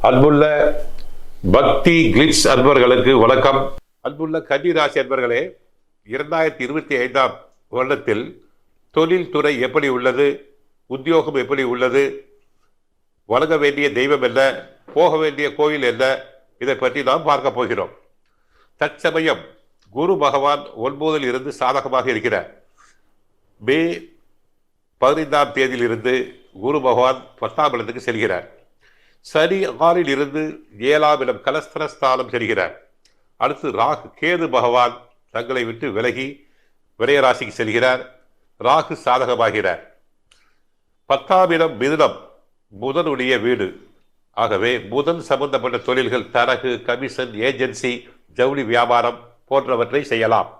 அன்புள்ள பக்தி கிளிட்ஸ் அன்பர்களுக்கு வணக்கம். அன்புள்ள கன்னிராசி அன்பர்களே, 2025ஆம் வருடத்தில் தொழில் துறை எப்படி உள்ளது, உத்தியோகம் எப்படி உள்ளது, வணங்க வேண்டிய தெய்வம் என்ன, போக வேண்டிய கோயில் என்ன, இதை பற்றி நாம் பார்க்க போகிறோம். தற்சமயம் குரு பகவான் 9 இருந்து சாதகமாக இருக்கிறார். மே 15ஆம் தேதியிலிருந்து குரு பகவான் 10ஆம் இடத்துக்கு செல்கிறார். சனி 6 இருந்து 7ஆம் இடம் கலஸ்திரஸ்தானம் செல்கிறார். அடுத்து ராகு கேது பகவான் தங்களை விட்டு விலகி விரையராசிக்கு செல்கிறார். ராகு சாதகமாகிறார். 10ஆம் இடம் மிதுனம் புதனுடைய வீடு. ஆகவே புதன் சம்பந்தப்பட்ட தொழில்கள், தரகு, கமிஷன், ஏஜென்சி, ஜவுளி வியாபாரம் போன்றவற்றை செய்யலாம்.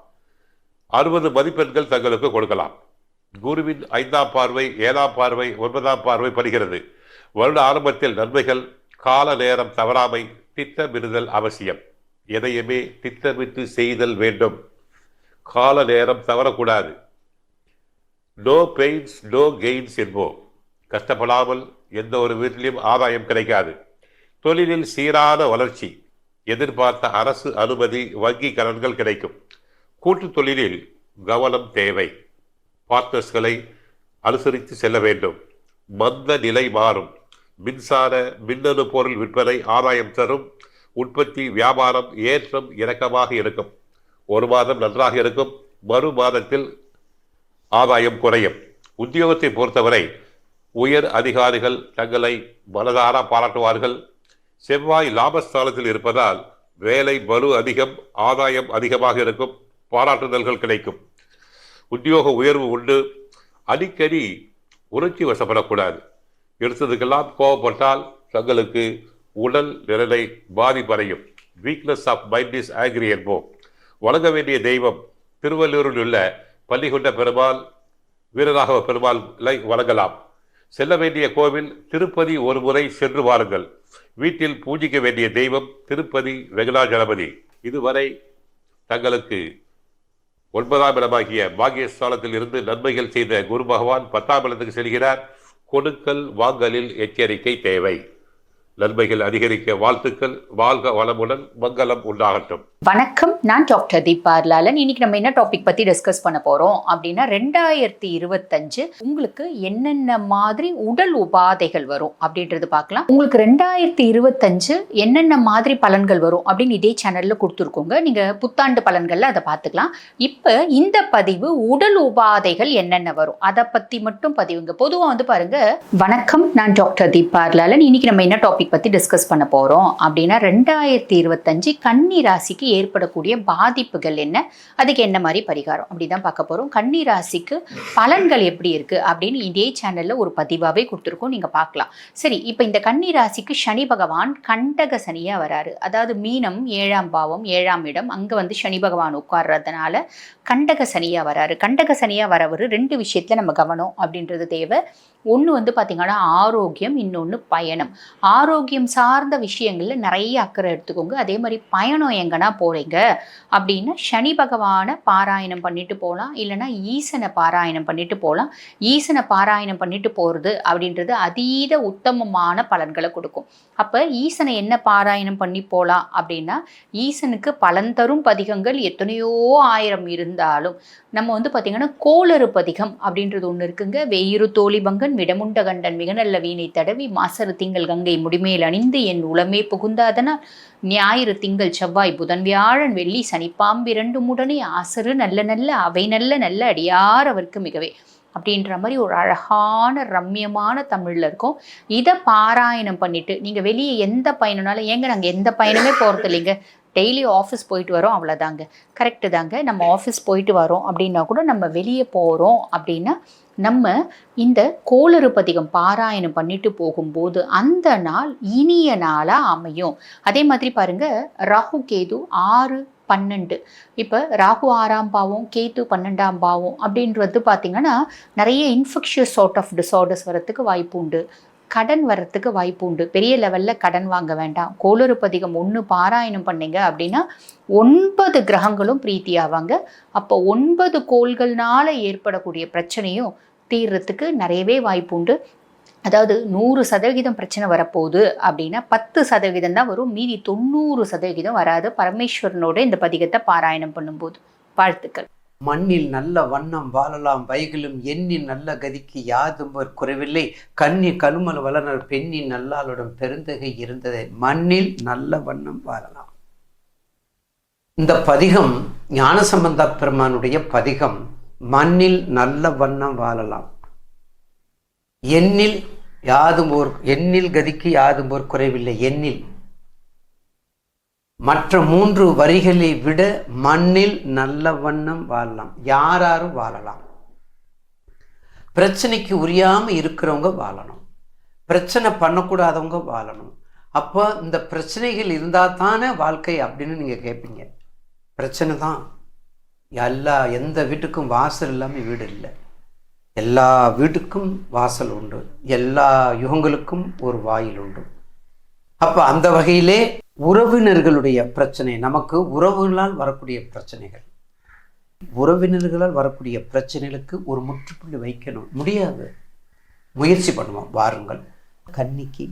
60 மதிப்பெண்கள் தங்களுக்கு கொடுக்கலாம். குருவின் 5ஆம் பார்வை, 7ஆம் பார்வை, 9ஆம் பார்வை படுகிறது. வருட ஆரம்பத்தில் நன்மைகள். கால நேரம் தவறாமை, திட்டமிடுதல் அவசியம். எதையுமே திட்டமிட்டு செய்தல் வேண்டும். கால நேரம் தவறக்கூடாது. நோ பெயின்ஸ் நோ கெயின்ஸ் என்போம். கஷ்டப்படாமல் எந்த ஒரு வீட்டிலும் ஆதாயம் கிடைக்காது. தொழிலில் சீரான வளர்ச்சி. எதிர்பார்த்த அரசு அனுமதி, வங்கி கடன்கள் கிடைக்கும். கூட்டு தொழிலில் கவனம் தேவை. பார்ட்னர்ஸ்களை அனுசரித்து செல்ல வேண்டும். மந்த நிலை மாறும். மின்சார மின்னணு பொருள் விற்பனை ஆதாயம் தரும். உற்பத்தி வியாபாரம் ஏற்றம் இறக்கமாக இருக்கும். ஒரு மாதம் நன்றாக இருக்கும், மறு மாதத்தில் ஆதாயம் குறையும். உத்தியோகத்தை பொறுத்தவரை உயர் அதிகாரிகள் தங்களை மனதார பாராட்டுவார்கள். செவ்வாய் லாபஸ்தானத்தில் இருப்பதால் வேலை பலு அதிகம், ஆதாயம் அதிகமாக இருக்கும், பாராட்டுதல்கள் கிடைக்கும். உத்தியோக உயர்வு உண்டு. அடிக்கடி உணர்ச்சி வசப்படக்கூடாது. எடுத்ததுக்கெல்லாம் கோபப்பட்டால் தங்களுக்கு உடல் நிலை பாதிப்படையும். Weakness of mind is angry என்போம். வணங்க வேண்டிய தெய்வம் திருவள்ளூரில் உள்ள பள்ளிகொண்ட பெருமாள், வீரராகவ பெருமாளை வணங்கலாம். செல்ல வேண்டிய கோவில் திருப்பதி ஒரு முறை சென்று வாருங்கள். வீட்டில் பூஜிக்க வேண்டிய தெய்வம் திருப்பதி வெங்கடாஜலபதி. இதுவரை தங்களுக்கு 9ஆம் இடமாகிய பாகியஸ்தானத்தில் இருந்து நன்மைகள் செய்த குரு பகவான் 10ஆம் இடத்துக்கு செல்கிறார். கொடுக்கல் வாங்கலில் எச்சரிக்கை தேவை. நன்மைகள் அதிகரிக்க வாழ்த்துக்கள். வாழ்க வளமுடன், மங்களம் உண்டாகட்டும். வணக்கம், நான் டாக்டர் தீபா லாலன். இன்னைக்கு நம்ம என்ன டாபிக் பத்தி டிஸ்கஸ் பண்ண போறோம் அப்படின்னா, 2025 உங்களுக்கு என்னென்ன மாதிரி உடல் உபாதைகள் வரும் அப்படின்றது பார்க்கலாம். உங்களுக்கு 2025 என்னென்ன மாதிரி பலன்கள் வரும் அப்படின்னு இதே சேனல்ல கொடுத்துருக்கோங்க. நீங்க புத்தாண்டு பலன்கள்ல அதை பார்த்துக்கலாம். இப்ப இந்த பதிவு உடல் உபாதைகள் என்னென்ன வரும் அதை பத்தி மட்டும் பதிவுங்க. பொதுவா பாருங்க. வணக்கம், நான் டாக்டர் தீபா லாலன். இன்னைக்கு நம்ம என்ன டாபிக் பத்தி டிஸ்கஸ் பண்ண போறோம் அப்படின்னா, 2025 கன்னி ராசிக்கு ஏற்படக்கூடிய பாதிப்புகள் என்ன, அதுக்கு என்ன மாதிரி பரிகாரம் அப்படிதான் பார்க்க போறோம். கன்னி ராசிக்கு பலன்கள் எப்படி இருக்கு அப்படின்னு இதே சேனல்ல ஒரு பதிவாவே கொடுத்துருக்கோம், நீங்க பார்க்கலாம். சரி, இப்ப இந்த கன்னி ராசிக்கு சனி பகவான் கண்டக சனியா வராரு. அதாவது மீனம் 7ஆம் பாவம் 7ஆம் இடம், அங்க சனி பகவான் உட்கார்றதுனால கண்டக சனியா வராரு. கண்டக சனியா வரவர் 2 விஷயத்துல நம்ம கவனம் அப்படின்றது தேவை. ஒன்று பார்த்தீங்கன்னா ஆரோக்கியம், இன்னொன்று பயணம். ஆரோக்கியம் சார்ந்த விஷயங்கள்ல நிறைய அக்கறை எடுத்துக்கோங்க. அதே மாதிரி பயணம் எங்கன்னா போறீங்க அப்படின்னா சனி பகவானை பாராயணம் பண்ணிட்டு போகலாம், இல்லைன்னா ஈசனை பாராயணம் பண்ணிட்டு போகலாம். ஈசனை பாராயணம் பண்ணிட்டு போகிறது அப்படின்றது அதீத உத்தமமான பலன்களை கொடுக்கும். அப்போ ஈசனை என்ன பாராயணம் பண்ணி போகலாம் அப்படின்னா, ஈசனுக்கு பலன் தரும் பதிகங்கள் எத்தனையோ ஆயிரம் இருந்தாலும் நம்ம பார்த்தீங்கன்னா கோளறு பதிகம் அப்படின்றது ஒன்று இருக்குங்க. வெயிறு தோழிபங்கன் விடமுண்ட கண்டன் மிக நல்ல வீணை தடவி மாசரு திங்கள் கங்கை முடிமேல் அணிந்து என் உளமே புகுந்தாதனால் ஞாயிறு திங்கள் செவ்வாய் புதன் வியாழன் வெள்ளி சனிப்பாம்பிரண்டு உடனே ஆசரு நல்ல நல்ல அவை நல்ல நல்ல அடியார் அவருக்கு மிகவே அப்படின்ற மாதிரி ஒரு அழகான ரம்யமான தமிழில் இருக்கும். இதை பாராயணம் பண்ணிட்டு நீங்கள் வெளியே எந்த பயணம்னாலும், ஏங்க நாங்கள் எந்த பயணமே போகிறது இல்லைங்க, டெய்லி ஆஃபீஸ் போயிட்டு வரோம், அவ்வளோதாங்க. கரெக்டு தாங்க. நம்ம ஆஃபீஸ் போயிட்டு வரோம் அப்படின்னா கூட நம்ம வெளியே போகிறோம் அப்படின்னா நம்ம இந்த கோளறு பதிகம் பாராயணம் பண்ணிட்டு போகும்போது அந்த நாள் இனிய நாளாக அமையும். அதே மாதிரி பாருங்க, ராகு கேது 6, 12. இப்போ ராகு 6ஆம் பாவம், கேது 12ஆம் பாவம் அப்படின்றது பார்த்தீங்கன்னா நிறைய இன்ஃபெக்ஷியஸ் சார்ட் ஆஃப் டிஸார்டர்ஸ் வரத்துக்கு வாய்ப்பு உண்டு. கடன் வர்றதுக்கு வாய்ப்பு உண்டு. பெரிய லெவலில் கடன் வாங்க வேண்டாம். கோளறு பதிகம் 1 பாராயணம் பண்ணீங்க அப்படின்னா 9 கிரகங்களும் பிரீத்தி ஆவாங்க. அப்போ 9 கோள்கள்னால ஏற்படக்கூடிய பிரச்சனையும் தீர்றதுக்கு நிறையவே வாய்ப்பு உண்டு. அதாவது 100% பிரச்சனை வரப்போகுது அப்படின்னா 10% தான் வரும், மீதி 90% வராது பரமேஸ்வரனோட இந்த பதிகத்தை பாராயணம் பண்ணும்போது. வாழ்த்துக்கள். மண்ணில் நல்ல வண்ணம் வாழலாம் வைகளும் எண்ணின் நல்ல கதிக்கு யாதும் ஒரு குறைவில்லை கண்ணி கழுமல் வளனர் பெண்ணின் நல்லாளுடன் பெருந்தகை இருந்ததை மண்ணில் நல்ல வண்ணம் வாழலாம். இந்த பதிகம் ஞானசம்பந்த பெருமானுடைய பதிகம். மண்ணில் நல்ல வண்ணம் வாழலாம், எண்ணில் கதிக்கு யாதும் ஒரு குறைவில்லை. எண்ணில் மற்ற 3 வரிகளை விட மண்ணில் நல்ல வண்ணம் வாழலாம். யாரும் வாழலாம். பிரச்சனைக்கு உரியாம இருக்கிறவங்க வாழணும், பிரச்சனை பண்ணக்கூடாதவங்க வாழணும். அப்போ இந்த பிரச்சனைகள் இருந்தால் தானே வாழ்க்கை அப்படின்னு நீங்க கேட்பீங்க. பிரச்சனை தான். எந்த வீட்டுக்கும் வாசல் இல்லாமல் வீடு இல்லை. எல்லா வீட்டுக்கும் வாசல் உண்டு, எல்லா யுகங்களுக்கும் ஒரு வாயில் உண்டு. அப்போ அந்த வகையிலே உறவினர்களுடைய பிரச்சனை, நமக்கு உறவுகளால் வரக்கூடிய பிரச்சனைகள், உறவினர்களால் வரக்கூடிய பிரச்சனைகளுக்கு ஒரு முற்றுப்புள்ளி வைக்கணும். முடியாது, முயற்சி பண்ணுவோம், வாருங்கள். கன்னிக்கு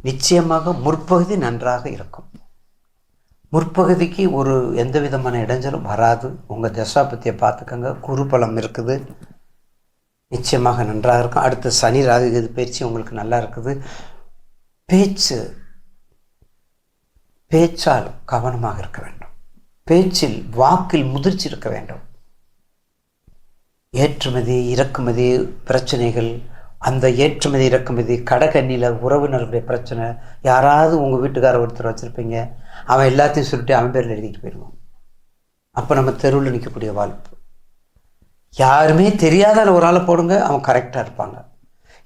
நிச்சயமாக முற்பகுதி நன்றாக இருக்கும். முற்பகுதிக்கு ஒரு எந்த விதமான இடைஞ்சலும் வராது. உங்கள் தசாபத்தியை பார்த்துக்கங்க, குருபலம் இருக்குது, நிச்சயமாக நன்றாக இருக்கும். அடுத்து சனி ராகு பயிற்சி உங்களுக்கு நல்லா இருக்குது. பேச்சால் கவனமாக இருக்க வேண்டும். பேச்சில் வாக்கில் முதிர்ச்சி இருக்க வேண்டும். ஏற்றுமதி இறக்குமதி பிரச்சனைகள், அந்த ஏற்றுமதி இறக்குமதி கடகண்ணியில் உறவினர்களுடைய பிரச்சனை. யாராவது உங்கள் வீட்டுக்காரர் ஒருத்தர் வச்சுருப்பீங்க, அவன் எல்லாத்தையும் சொல்லிட்டு அவன் பேரில் எழுதிட்டு போயிடுவான். அப்போ நம்ம தெருவில் நிற்கக்கூடிய வாய்ப்பு. யாருமே தெரியாத ஒரு ஆளை போடுங்க, அவன் கரெக்டாக இருப்பாங்க.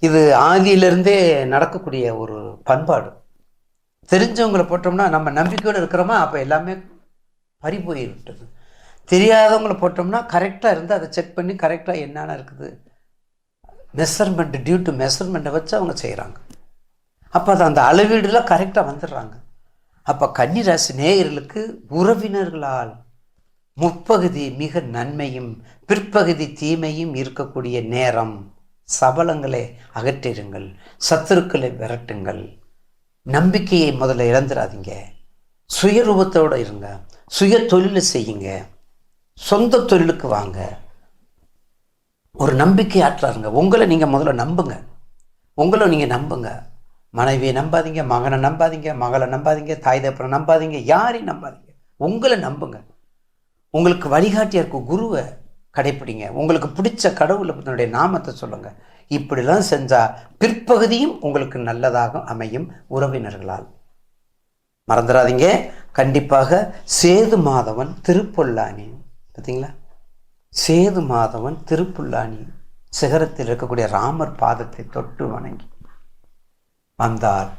இது ஆதியிலிருந்தே நடக்கக்கூடிய ஒரு பண்பாடு. தெரிஞ்சவங்களை போட்டோம்னா நம்ம நம்பிக்கையோடு இருக்கிறோமா, அப்போ எல்லாமே பறி போயிவிட்டது. தெரியாதவங்களை போட்டோம்னா கரெக்டாக இருந்து அதை செக் பண்ணி கரெக்டாக என்னென்ன இருக்குது மெஷர்மெண்ட், டியூ டு மெஷர்மெண்ட்டை வச்சு அவங்க செய்கிறாங்க. அப்போ அது அந்த அளவீடுலாம் கரெக்டாக வந்துடுறாங்க. அப்போ கன்னிராசி நேயர்களுக்கு உறவினர்களால் முற்பகுதி மிக நன்மையும் பிற்பகுதி தீமையும் இருக்கக்கூடிய நேரம். சபலங்களை அகற்றிடுங்கள், சத்துருக்களை விரட்டுங்கள், நம்பிக்கையை முதல்ல இழந்துடாதீங்க, சுயரூபத்தோடு இருங்க, சுய தொழிலை செய்யுங்க, சொந்த தொழிலுக்கு வாங்க, ஒரு நம்பிக்கை ஆற்றாருங்க. உங்களை நீங்கள் முதல்ல நம்புங்க, உங்களை நீங்கள் நம்புங்க. மனைவியை நம்பாதீங்க, மகனை நம்பாதீங்க, மகளை நம்பாதீங்க, தாய் தகப்பனை நம்பாதீங்க, யாரையும் நம்பாதீங்க. உங்களை நம்புங்க. உங்களுக்கு வழிகாட்டியாக இருக்கும் குருவை கடைப்பிடிங்க. உங்களுக்கு பிடிச்ச கடவுளுடைய நாமத்தை சொல்லுங்க. இப்படிலாம் செஞ்சால் பிற்பகுதியும் உங்களுக்கு நல்லதாக அமையும் உறவினர்களால். மறந்துடாதீங்க, கண்டிப்பாக சேது மாதவன் திருப்புல்லானி, பார்த்தீங்களா, சேது மாதவன் திருப்புல்லானி சிகரத்தில் இருக்கக்கூடிய ராமர் பாதத்தை தொட்டு வணங்கி வந்தால்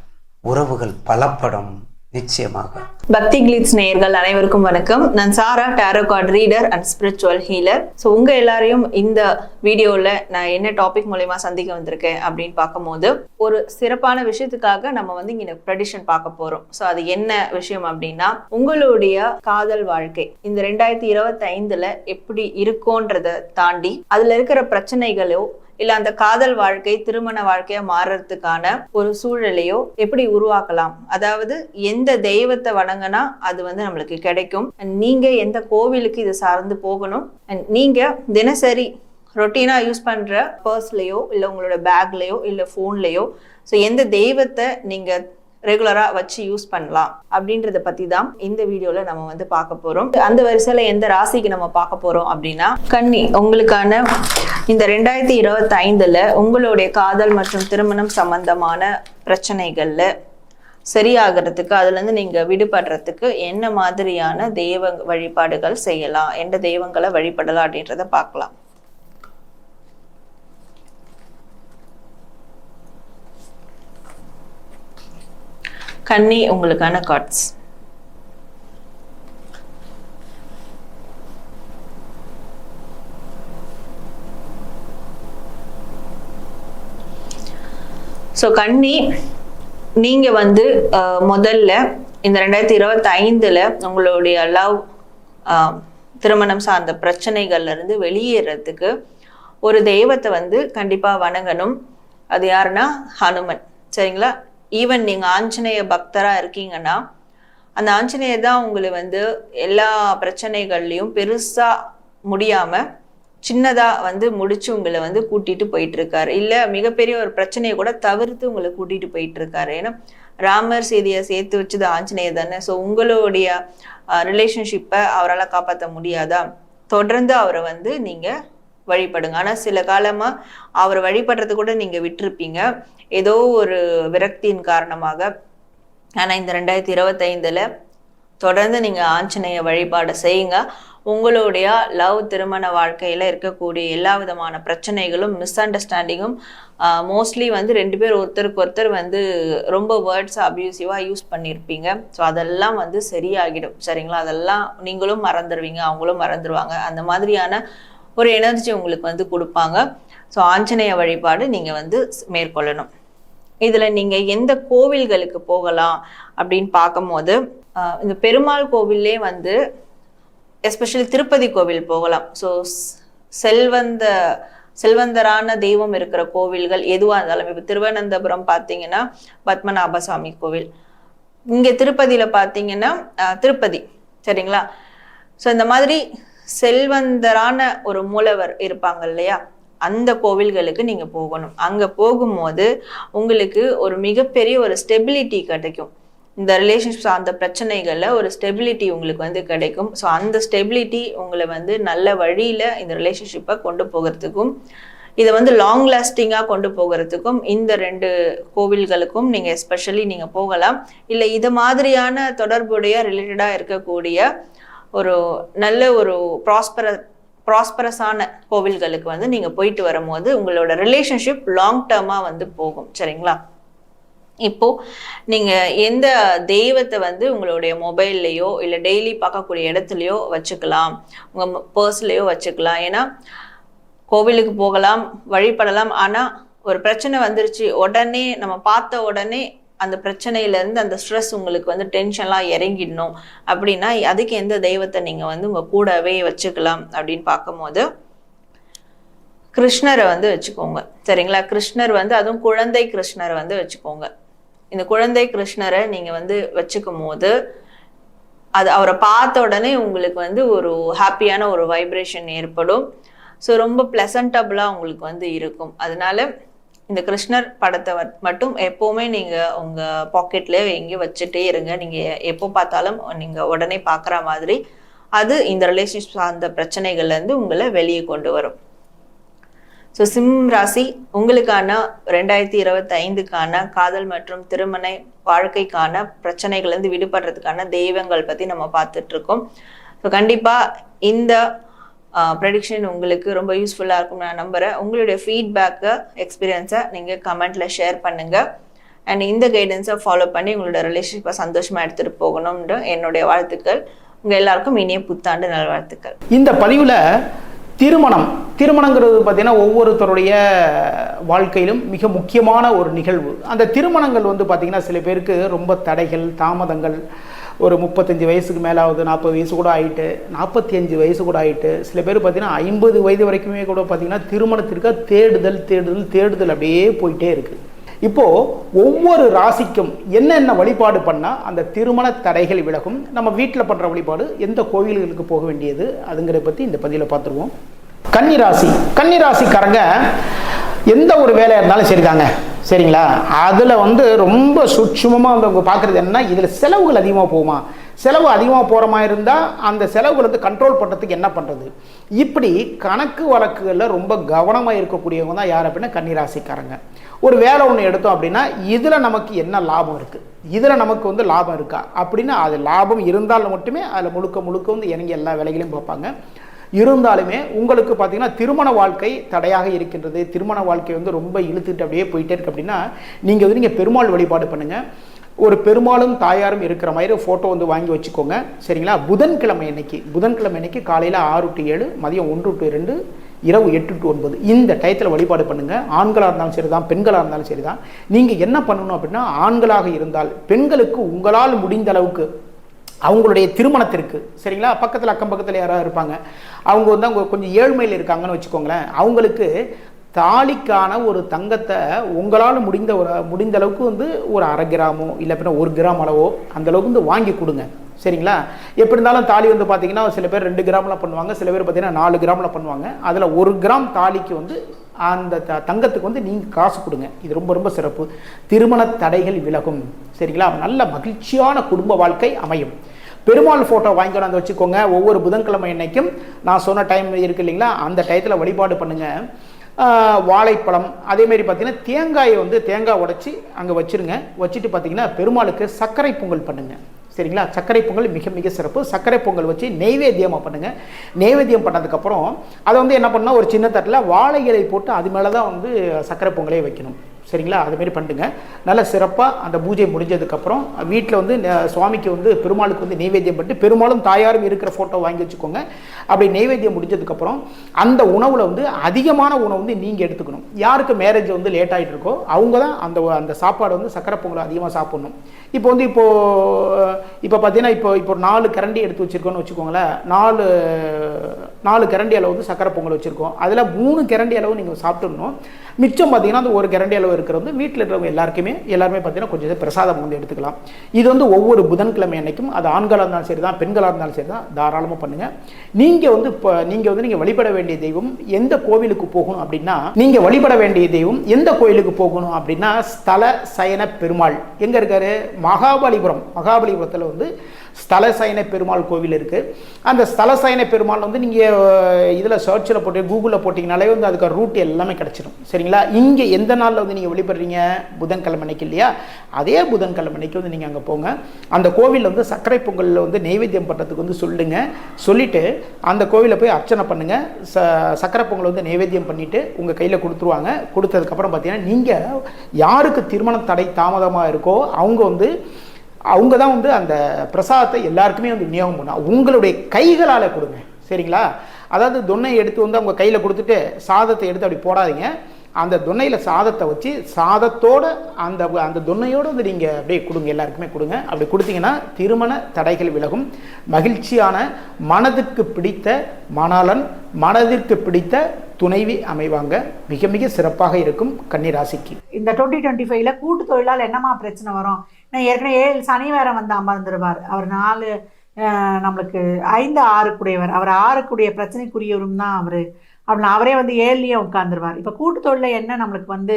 உறவுகள் பலப்படும். நிச்சயமாக. பக்தி கிளிட்ஸ் நேயர்கள் அனைவருக்கும் வணக்கம். நான் Sarah, tarot card reader and spiritual healer. So உங்க எல்லாரையும் இந்த வீடியோவில் நான் என்ன டாபிக் மூலயமா சந்திக்க வந்திருக்கேன் அப்படின்னு பார்க்கும்போது, ஒரு சிறப்பான விஷயத்துக்காக நம்ம இங்கே ப்ரெடிஷன் பார்க்க போறோம். ஸோ அது என்ன விஷயம் அப்படின்னா, உங்களுடைய காதல் வாழ்க்கை இந்த 2025 எப்படி இருக்கும்ன்றதை தாண்டி அதுல இருக்கிற பிரச்சனைகளோ இல்ல அந்த காதல் வாழ்க்கை திருமண வாழ்க்கையா மாறுறதுக்கான ஒரு சூழலையோ எப்படி உருவாக்கலாம், அதாவது எந்த தெய்வத்தை வணங்கினா அது நம்மளுக்கு கிடைக்கும், நீங்க எந்த கோவிலுக்கு இது சார்ந்து போகணும், நீங்க தினசரி ரொட்டீனா யூஸ் பண்ற பர்ஸ்லயோ இல்ல உங்களோட பேக்லயோ இல்ல போன்லயோ எந்த தெய்வத்தை நீங்க ரெகுலரா வச்சு யூஸ் பண்ணலாம் அப்படின்றத பத்தி தான் இந்த வீடியோல நம்ம பார்க்க போறோம். அந்த வரிசையில எந்த ராசிக்கு நம்ம பார்க்க போறோம் அப்படின்னா, கன்னி. உங்களுக்கான இந்த 2025 உங்களுடைய காதல் மற்றும் திருமணம் சம்பந்தமான பிரச்சனைகள்ல சரியாகிறதுக்கு, அதுல இருந்து நீங்க விடுபடுறதுக்கு என்ன மாதிரியான தெய்வ வழிபாடுகள் செய்யலாம், எந்த தெய்வங்களை வழிபடலாம் அப்படின்றத பார்க்கலாம். கன்னி உங்களுக்கான கார்ட்ஸ். ஸோ கன்னி, நீங்க முதல்ல இந்த 2025 உங்களுடைய லவ் திருமணம் சார்ந்த பிரச்சனைகள்ல இருந்து வெளியேறதுக்கு ஒரு தெய்வத்தை கண்டிப்பா வணங்கணும். அது யாருன்னா ஹனுமன். சரிங்களா? ஈவன் நீங்க ஆஞ்சநேய பக்தரா இருக்கீங்கன்னா அந்த ஆஞ்சநேயர் தான் உங்களை வந்து எல்லா பிரச்சனைகள்லையும் பெருசா முடியாம சின்னதா வந்து முடிச்சு உங்களை வந்து கூட்டிட்டு போயிட்டு இருக்காரு. இல்ல மிகப்பெரிய ஒரு பிரச்சனையை கூட தவிர்த்து உங்களை கூட்டிட்டு போயிட்டு இருக்காரு. ஏன்னா ராமர் செய்தியை சேர்த்து வச்சது ஆஞ்சநேயர் தானே. ஸோ உங்களுடைய ரிலேஷன்ஷிப்பை அவரால் காப்பாற்ற முடியாதா? தொடர்ந்து அவரை வந்து நீங்க வழிபடுங்க. ஆனா சில காலமா அவரை வழிபடுறது கூட நீங்க விட்டுருப்பீங்க ஏதோ ஒரு விரக்தியின் காரணமாக. ஆனா இந்த 2025ல தொடர்ந்து நீங்க ஆஞ்சநேய வழிபாடு செய்யுங்க. உங்களுடைய லவ் திருமண வாழ்க்கையில இருக்கக்கூடிய எல்லா விதமான பிரச்சனைகளும் மிஸ் அண்டர்ஸ்டாண்டிங்கும் மோஸ்ட்லி வந்து 2 பேர் ஒருத்தருக்கு ஒருத்தர் வந்து ரொம்ப வேர்ட்ஸ் அபியூசிவா யூஸ் பண்ணியிருப்பீங்க. ஸோ அதெல்லாம் வந்து சரியாகிடும். சரிங்களா? அதெல்லாம் நீங்களும் மறந்துடுவீங்க, அவங்களும் மறந்துடுவாங்க. அந்த மாதிரியான ஒரு எனர்ஜி உங்களுக்கு வந்து கொடுப்பாங்க. ஸோ ஆஞ்சநேய வழிபாடு நீங்க வந்து மேற்கொள்ளணும். இதுல நீங்க எந்த கோவில்களுக்கு போகலாம் அப்படின்னு பார்க்கும்போது இந்த பெருமாள் கோவிலே வந்து எஸ்பெஷலி திருப்பதி கோவில் போகலாம். ஸோ செல்வந்தரான தெய்வம் இருக்கிற கோவில்கள் எதுவாக இருந்தாலும், இப்போ திருவனந்தபுரம் பார்த்தீங்கன்னா பத்மநாப சுவாமி கோவில், இங்கே திருப்பதியில் பார்த்தீங்கன்னா திருப்பதி. சரிங்களா? ஸோ இந்த மாதிரி செல்வந்தரான ஒரு மூலவர் இருப்பாங்க இல்லையா, அந்த கோவில்களுக்கு நீங்க போகணும். அங்க போகும்போது உங்களுக்கு ஒரு மிகப்பெரிய ஒரு ஸ்டெபிலிட்டி கிடைக்கும். இந்த ரிலேஷன்ஷிப் அந்த பிரச்சனைகள்ல ஒரு ஸ்டெபிலிட்டி உங்களுக்கு வந்து கிடைக்கும். ஸோ அந்த ஸ்டெபிலிட்டி உங்களை வந்து நல்ல வழியில இந்த ரிலேஷன்ஷிப்பை கொண்டு போகிறதுக்கும் இதை வந்து லாங் லாஸ்டிங்கா கொண்டு போகிறதுக்கும் இந்த 2 கோவில்களுக்கும் நீங்க எஸ்பெஷலி நீங்க போகலாம். இல்லை இது மாதிரியான தொடர்புடைய ரிலேட்டடா இருக்கக்கூடிய ஒரு நல்ல ஒரு ப்ராஸ்பரஸான கோவில்களுக்கு வந்து நீங்க போயிட்டு வரும்போது உங்களோட ரிலேஷன்ஷிப் லாங் டேர்மா வந்து போகும். சரிங்களா? இப்போ நீங்க எந்த தெய்வத்தை வந்து உங்களுடைய மொபைல்லையோ இல்லை டெய்லி பார்க்கக்கூடிய இடத்துலையோ வச்சுக்கலாம், உங்க பர்ஸ்லயோ வச்சுக்கலாம். ஏன்னா கோவிலுக்கு போகலாம், வழிபடலாம். ஆனா ஒரு பிரச்சனை வந்துருச்சு உடனே நம்ம பார்த்த உடனே அந்த பிரச்சனையில இருந்து அந்த ஸ்ட்ரெஸ் உங்களுக்கு வந்து டென்ஷன்லாம் இறங்கிடணும் அப்படின்னா அதுக்கு எந்த தெய்வத்தை நீங்க வந்து உங்க கூடவே வச்சுக்கலாம் அப்படின்னு பார்க்கும்போது கிருஷ்ணரை வந்து வச்சுக்கோங்க. சரிங்களா? கிருஷ்ணர் வந்து அதுவும் குழந்தை கிருஷ்ணரை வந்து வச்சுக்கோங்க. இந்த குழந்தை கிருஷ்ணரை நீங்க வந்து வச்சுக்கும் போது அது அவரை பார்த்த உடனே உங்களுக்கு வந்து ஒரு ஹாப்பியான ஒரு வைப்ரேஷன் ஏற்படும். ஸோ ரொம்ப பிளசன்டபுளா உங்களுக்கு வந்து இருக்கும். அதனால இந்த கிருஷ்ணர் படத்தை மட்டும் எப்பவுமே நீங்க உங்க பாக்கெட்ல எங்கேயும் வச்சுட்டே இருங்க. நீங்க எப்போ பார்த்தாலும் நீங்க உடனே பார்க்குற மாதிரி அது இந்த ரிலேஷன்ஷிப் சார்ந்த பிரச்சனைகள்ல இருந்து உங்களை வெளியே கொண்டு வரும். ஸோ சிம் ராசி உங்களுக்கான 2025க்கான காதல் மற்றும் திருமண வாழ்க்கைக்கான பிரச்சனைகள்லேருந்து விடுபடுறதுக்கான தெய்வங்கள் பற்றி நம்ம பார்த்துட்டு இருக்கோம். ஸோ கண்டிப்பாக இந்த ப்ரெடிக்ஷன் உங்களுக்கு ரொம்ப யூஸ்ஃபுல்லாக இருக்கும் நான் நம்புகிறேன். உங்களுடைய ஃபீட்பேக்கை எக்ஸ்பீரியன்ஸை நீங்கள் கமெண்ட்டில் ஷேர் பண்ணுங்கள். அண்ட் இந்த கைடன்ஸை ஃபாலோ பண்ணி உங்களோட ரிலேஷன்ஷிப்பை சந்தோஷமாக எடுத்துகிட்டு போகணும்னு என்னுடைய வாழ்த்துக்கள். உங்கள் எல்லாருக்கும் இனிய புத்தாண்டு நல்வாழ்த்துக்கள். இந்த பதிவில் திருமணங்கிறது பார்த்திங்கன்னா ஒவ்வொருத்தருடைய வாழ்க்கையிலும் மிக முக்கியமான ஒரு நிகழ்வு. அந்த திருமணங்கள் வந்து பார்த்திங்கன்னா சில பேருக்கு ரொம்ப தடைகள், தாமதங்கள், ஒரு 35 வயசுக்கு மேலாவது, 40 வயசு கூட ஆகிட்டு, 45 வயசு கூட ஆகிட்டு, சில பேர் பார்த்திங்கன்னா 50 வயது வரைக்குமே கூட பார்த்திங்கன்னா திருமணத்திற்கு தேடுதல் அப்படியே போயிட்டே இருக்குது. இப்போது ஒவ்வொரு ராசிக்கும் என்னென்ன வழிபாடு பண்ணால் அந்த திருமண தடைகள் விலகும், நம்ம வீட்டில் பண்ணுற வழிபாடு, எந்த கோவில்களுக்கு போக வேண்டியது, அதுங்கிறத பற்றி இந்த பதிவில் பார்த்துருவோம். கன்னிராசிக்காரங்க எந்த ஒரு வேலையாக இருந்தாலும் சரிதாங்க. சரிங்களா? அதில் வந்து ரொம்ப சூட்சுமமாக வந்து அவங்க பார்க்குறது என்னன்னா, இதில் செலவுகள் அதிகமாக போகுமா, செலவு அதிகமாக போகிற மாதிரி இருந்தால் அந்த செலவுகள் வந்து கண்ட்ரோல் பண்ணுறதுக்கு என்ன பண்ணுறது, இப்படி கணக்கு வழக்குகளில் ரொம்ப கவனமாக இருக்கக்கூடியவங்க தான் யார் அப்படின்னா கன்னிராசிக்காரங்க. ஒரு வேலை ஒன்று எடுத்தோம் அப்படின்னா இதில் நமக்கு என்ன லாபம் இருக்குது, இதில் நமக்கு வந்து லாபம் இருக்கா அப்படின்னு, அது லாபம் இருந்தாலும் மட்டுமே அதில் முழுக்க வந்து இறங்கி எல்லா வேலைகளையும் பார்ப்பாங்க. இருந்தாலுமே உங்களுக்கு பார்த்தீங்கன்னா திருமண வாழ்க்கை தடையாக இருக்கின்றது, திருமண வாழ்க்கை வந்து ரொம்ப இழுத்துட்டு அப்படியே போயிட்டே இருக்கு அப்படின்னா நீங்கள் பெருமாள் வழிபாடு பண்ணுங்கள். ஒரு பெருமாளும் தாயாரும் இருக்கிற மாதிரி ஃபோட்டோ வந்து வாங்கி வச்சுக்கோங்க. சரிங்களா? புதன்கிழமை அன்னைக்கு காலையில் 6 to 7, மதியம் 1 to 2, இரவு 8 to 9 இந்த டயத்தில் வழிபாடு பண்ணுங்கள். ஆண்களாக இருந்தாலும் சரி தான், பெண்களாக இருந்தாலும் சரி தான். நீங்கள் என்ன பண்ணணும் அப்படின்னா, ஆண்களாக இருந்தால் பெண்களுக்கு உங்களால் முடிந்த அளவுக்கு அவங்களுடைய திருமணத்திற்கு, சரிங்களா, பக்கத்தில் அக்கம் பக்கத்தில் யாராவது இருப்பாங்க, அவங்க வந்து அவங்க கொஞ்சம் ஏழ்மையில் இருக்காங்கன்னு வச்சுக்கோங்களேன், அவங்களுக்கு தாலிக்கான ஒரு தங்கத்தை உங்களால் முடிந்த அளவுக்கு வந்து ஒரு 1/2 கிராமோ இல்லை பின்ன 1 கிராம் அளவோ அந்த அளவுக்கு வந்து வாங்கி கொடுங்க. சரிங்களா? எப்படி இருந்தாலும் தாலி வந்து பார்த்தீங்கன்னா சில பேர் 2 கிராமில் பண்ணுவாங்க, சில பேர் பார்த்தீங்கன்னா 4 கிராமில் பண்ணுவாங்க. அதில் 1 கிராம் தாலிக்கு வந்து அந்த தங்கத்துக்கு வந்து நீங்கள் காசு கொடுங்க. இது ரொம்ப ரொம்ப சிறப்பு. திருமண தடைகள் விலகும். சரிங்களா? நல்ல மகிழ்ச்சியான குடும்ப வாழ்க்கை அமையும். பெருமாள் ஃபோட்டோ வாங்கிக்கணும் அந்த வச்சுக்கோங்க. ஒவ்வொரு புதன்கிழமை அன்னைக்கும் நான் சொன்ன டைம் இருக்குது இல்லைங்களா, அந்த டயத்தில் வழிபாடு பண்ணுங்கள். வாழைப்பழம் அதேமாரி பார்த்தீங்கன்னா தேங்காயை வந்து தேங்காய் உடைச்சி அங்கே வச்சுருங்க. வச்சுட்டு பார்த்தீங்கன்னா பெருமாளுக்கு சர்க்கரை பொங்கல் பண்ணுங்கள். சரிங்களா? சர்க்கரை பொங்கல் மிக மிக சிறப்பு. சர்க்கரை பொங்கல் வச்சு நெய்வேத்தியமாக பண்ணுங்கள். நெய்வேத்தியம் பண்ணதுக்கப்புறம் அதை வந்து என்ன பண்ணால் ஒரு சின்ன தட்டில் வாழை இலை போட்டு அது மேலே தான் வந்து சர்க்கரை பொங்கலே வைக்கணும். சரிங்களா? அதுமாரி பண்ணுங்க. நல்ல சிறப்பாக அந்த பூஜை முடிஞ்சதுக்கப்புறம் வீட்டில் வந்து சுவாமிக்கு வந்து பெருமாளுக்கு வந்து நெய்வேத்தியம் பண்ணிட்டு பெருமாளும் தாயாரும் இருக்கிற ஃபோட்டோ வாங்கி வச்சுக்கோங்க. அப்படி நெய்வேத்தியம் முடிஞ்சதுக்கப்புறம் அந்த உணவில் வந்து அதிகமான உணவு வந்து நீங்கள் எடுத்துக்கணும். யாருக்கு மேரேஜ் வந்து லேட் ஆகிட்டு இருக்கோ அவங்க தான் அந்த சாப்பாடு வந்து சக்கரை பொங்கல் அதிகமாக சாப்பிட்ணும். இப்போ வந்து இப்போ பார்த்தீங்கன்னா இப்போ 4 கரண்டி எடுத்து வச்சுருக்கோன்னு வச்சுக்கோங்களேன். 4 கரண்டி அளவு வந்து சக்கரை பொங்கல் வச்சுருக்கோம். அதில் 3 கரண்டி அளவு நீங்கள் சாப்பிட்டுடணும். மிச்சம் பார்த்தீங்கன்னா அந்த 1 கரண்டி அளவு இருக்கிற வந்து வீட்டில் இருக்கிறவங்க எல்லாருமே பார்த்தீங்கன்னா கொஞ்சம் பிரசாதம் வந்து எடுத்துக்கலாம். இது வந்து ஒவ்வொரு புதன்கிழமை அன்னைக்கும் அது ஆண்களாக இருந்தாலும் சரி தான், பெண்களாக இருந்தாலும் சரி தான், தாராளமாக பண்ணுங்கள். நீங்கள் வந்து வழிபட வேண்டிய தெய்வம் எந்த கோவிலுக்கு போகணும் அப்படின்னா, நீங்கள் வழிபட வேண்டிய தெய்வம் எந்த கோவிலுக்கு போகணும் அப்படின்னா ஸ்தல சயன பெருமாள் எங்கே இருக்காரு? மகாபலிபுரத்தில் வந்து ஸ்தல சயன பெருமாள் கோவில் இருக்குது. அந்த ஸ்தல சயன பெருமாள் வந்து நீங்கள் இதில் சர்ச்சில் போட்டு கூகுளில் போட்டிங்கனாலே வந்து அதுக்கு ரூட் எல்லாமே கிடச்சிடும். சரிங்களா? இங்கே எந்த நாளில் வந்து நீங்கள் வழிபடுறீங்க? புதன்கிழமை அன்னைக்கு இல்லையா? அதே புதன்கிழமை அன்னைக்கு வந்து நீங்கள் அங்கே போங்க. அந்த கோவிலில் வந்து சர்க்கரை பொங்கலில் வந்து நெய்வேத்தியம் பண்ணுறதுக்கு வந்து சொல்லிவிட்டு அந்த கோவிலில் போய் அர்ச்சனை பண்ணுங்கள். சர்க்கரை பொங்கல் வந்து நெய்வேத்தியம் பண்ணிவிட்டு உங்கள் கையில் கொடுத்துருவாங்க. கொடுத்ததுக்கப்புறம் பார்த்தீங்கன்னா நீங்கள் யாருக்கு திருமண தடை தாமதமாக இருக்கோ அவங்க தான் வந்து அந்த பிரசாதத்தை எல்லாருக்குமே வந்து விநியோகம் பண்ணால் உங்களுடைய கைகளால் கொடுங்க. சரிங்களா? அதாவது தொன்னை எடுத்து வந்து அவங்க கையில் கொடுத்துட்டு சாதத்தை எடுத்து அப்படி போடாதீங்க. அந்த தொன்னையில் சாதத்தை வச்சு சாதத்தோட அந்த தொன்னையோடு வந்து நீங்கள் அப்படியே கொடுங்க, எல்லாருக்குமே கொடுங்க. அப்படி கொடுத்தீங்கன்னா திருமண தடைகள் விலகும். மகிழ்ச்சியான மனதுக்கு பிடித்த மணாளன், மனதிற்கு பிடித்த துணைவி அமைவாங்க. மிக மிக சிறப்பாக இருக்கும் கன்னிராசிக்கு. இந்த 2025ல கூட்டு தொழிலால் என்னமா பிரச்சனை வரும்? நான் ஏற்கனவே 7 சனி வேற வந்து அமர்ந்துருவார். அவர் 4 நம்மளுக்கு 5 6 கூடியவர். அவர் 6 கூடிய பிரச்சனைக்குரியவரும் தான் அவர். அப்படின்னா அவரே வந்து 7லயே உட்காந்துருவார். இப்போ கூட்டு தொழிலில் என்ன நம்மளுக்கு வந்து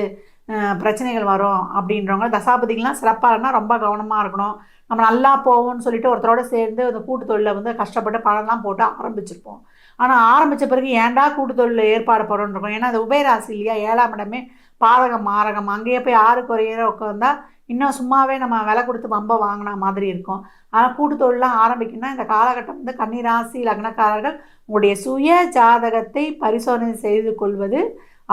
பிரச்சனைகள் வரும் அப்படின்றவங்க தசாபதிகள்லாம் சிறப்பாக இருந்தால் ரொம்ப கவனமாக இருக்கணும். நம்ம நல்லா போவோம்னு சொல்லிட்டு ஒருத்தரோட சேர்ந்து அந்த கூட்டு தொழிலை வந்து கஷ்டப்பட்டு பணம்லாம் போட்டு ஆரம்பிச்சிருப்போம். ஆனால் ஆரம்பித்த பிறகு ஏன்டா கூட்டு தொழில் ஏற்பாடு போகிறோன்னு இருக்கும். ஏன்னா அது உபயராசி இல்லையா? 7ஆம் இடமே பாதகம் மாரகம். அங்கேயே போய் 6 குறையிற உட்காந்தா இன்னும் சும்மாவே நம்ம விலை கொடுத்து பம்ப வாங்கின மாதிரி இருக்கும். ஆனால் கூட்டு தொழிலாம் ஆரம்பிக்கணும்னா இந்த காலகட்டம் வந்து கன்னிராசி லக்னக்காரர்கள் உங்களுடைய சுய ஜாதகத்தை பரிசோதனை செய்து கொள்வது,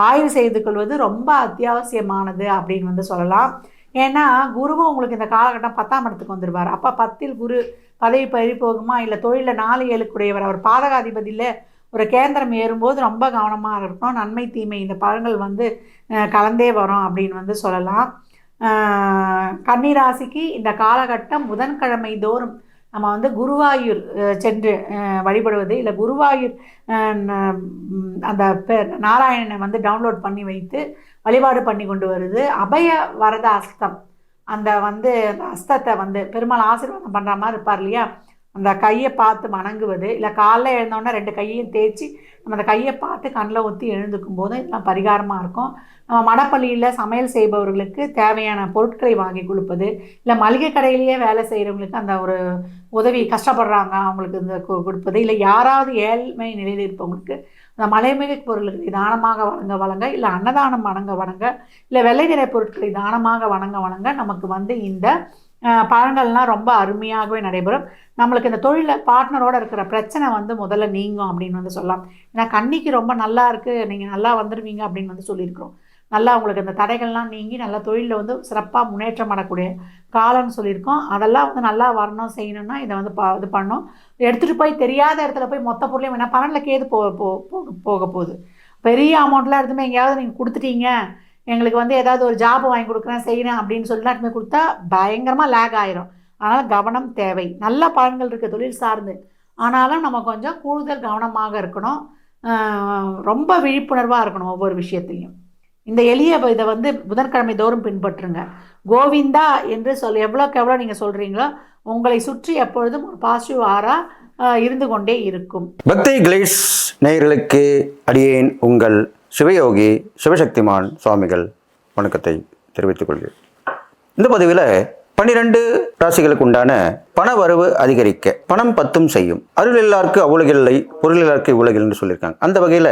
ஆய்வு செய்து கொள்வது ரொம்ப அத்தியாவசியமானது அப்படின்னு வந்து சொல்லலாம். ஏன்னா குருவும் உங்களுக்கு இந்த காலகட்டம் 10ஆம் இடத்துக்கு வந்துடுவார். அப்போ 10இல் குரு பதவி பறி போகுமா? இல்லை தொழிலில் 4 7 கூடியவர் அவர் பாதகாதிபதியில் ஒரு கேந்திரம் ஏறும்போது ரொம்ப கவனமாக இருக்கணும். நன்மை தீமை இந்த பலன்கள் வந்து கலந்தே வரும் அப்படின்னு வந்து சொல்லலாம். கன்னிராசிக்கு இந்த காலகட்டம் புதன்கிழமை தோறும் நம்ம வந்து குருவாயூர் சென்று வழிபடுவது, இல்லை குருவாயூர் அந்த நாராயணனை வந்து டவுன்லோட் பண்ணி வைத்து வழிபாடு பண்ணி கொண்டு வருது. அபய வரத அஸ்தம் அந்த அஸ்தத்தை வந்து பெருமாள் ஆசீர்வாதம் பண்ணுற மாதிரி இருப்பார் இல்லையா? அந்த கையை பார்த்து வணங்குவது, இல்லை காலைல எழுந்தோன்னா 2 கையையும் தேய்ச்சி நம்ம அந்த கையை பார்த்து கண்ணில் ஊற்றி எழுந்துக்கும் போது இதெல்லாம் பரிகாரமாக இருக்கும். நம்ம மடப்பள்ளியில் சமையல் செய்பவர்களுக்கு தேவையான பொருட்களை வாங்கி கொடுப்பது, இல்லை மளிகை கடையிலேயே வேலை செய்கிறவங்களுக்கு அந்த ஒரு உதவி கஷ்டப்படுறாங்க அவங்களுக்கு இந்த கொடுப்பது, இல்லை யாராவது ஏழ்மை நிலையில் இருப்பவங்களுக்கு அந்த மலைமிகு பொருட்களை தானமாக வழங்க இல்லை அன்னதானம் வணங்க இல்லை வெள்ளை நிறை பொருட்களை தானமாக வணங்க நமக்கு வந்து இந்த பலன்கள்லாம் ரொம்ப அருமையாகவே நடைபெறும். நம்மளுக்கு இந்த தொழிலில் பார்ட்னரோடு இருக்கிற பிரச்சனை வந்து முதல்ல நீங்கும் அப்படின்னு வந்து சொல்லலாம். ஏன்னா கன்னிக்கு ரொம்ப நல்லா இருக்குது, நீங்கள் நல்லா வந்துடுவீங்க அப்படின்னு வந்து சொல்லியிருக்கிறோம். நல்லா உங்களுக்கு இந்த தடைகள்லாம் நீங்கி நல்லா தொழிலில் வந்து சிறப்பாக முன்னேற்றம் அடையக்கூடிய காலம்னு சொல்லியிருக்கோம். அதெல்லாம் வந்து நல்லா வரணும் செய்யணும்னா இதை வந்து இது பண்ணணும். எடுத்துகிட்டு போய் தெரியாத இடத்துல போய் மொத்த பொருளையும் வேணால் பலனில் கேது போக போகுது. பெரிய அமௌண்ட்லாம் எடுத்துமே எங்கேயாவது நீங்கள் கொடுத்துட்டீங்க, எங்களுக்கு வந்து ஏதாவது ஒரு ஜாப் வாங்கி கொடுக்குறேன் செய்கிறேன் அப்படின்னு சொல்லிட்டு எடுத்துமே கொடுத்தா பயங்கரமாக லேக் ஆயிரும். அதனால் கவனம் தேவை. நல்ல பலன்கள் இருக்குது தொழில் சார்ந்து, ஆனாலும் நம்ம கொஞ்சம் கூடுதல் கவனமாக இருக்கணும். ரொம்ப விழிப்புணர்வாக இருக்கணும் ஒவ்வொரு விஷயத்துலையும். இந்த எளிய இதை வந்து புதன்கிழமை தோறும் பின்பற்றுங்க. கோவிந்தா என்று எவ்வளோக்கு எவ்வளோ நீங்கள் சொல்கிறீங்களோ உங்களை சுற்றி எப்பொழுதும் ஒரு பாசிட்டிவ் ஆரா இருந்து கொண்டே இருக்கும். பக்தி கிளிட்ஸ் நேயர்களுக்கு அடியேன் உங்கள் சிவயோகி சிவசக்திமான் சுவாமிகள் வணக்கத்தை தெரிவித்துக் கொள்கிறேன். இந்த பதிவில் 12 ராசிகளுக்கு உண்டான பண வரவு அதிகரிக்க பணம் பத்தும் செய்யும், அருள் எல்லாருக்கு அவ்வுலகில்லை பொருள் எல்லாருக்கு இவ்வுலகில் என்று சொல்லியிருக்காங்க. அந்த வகையில்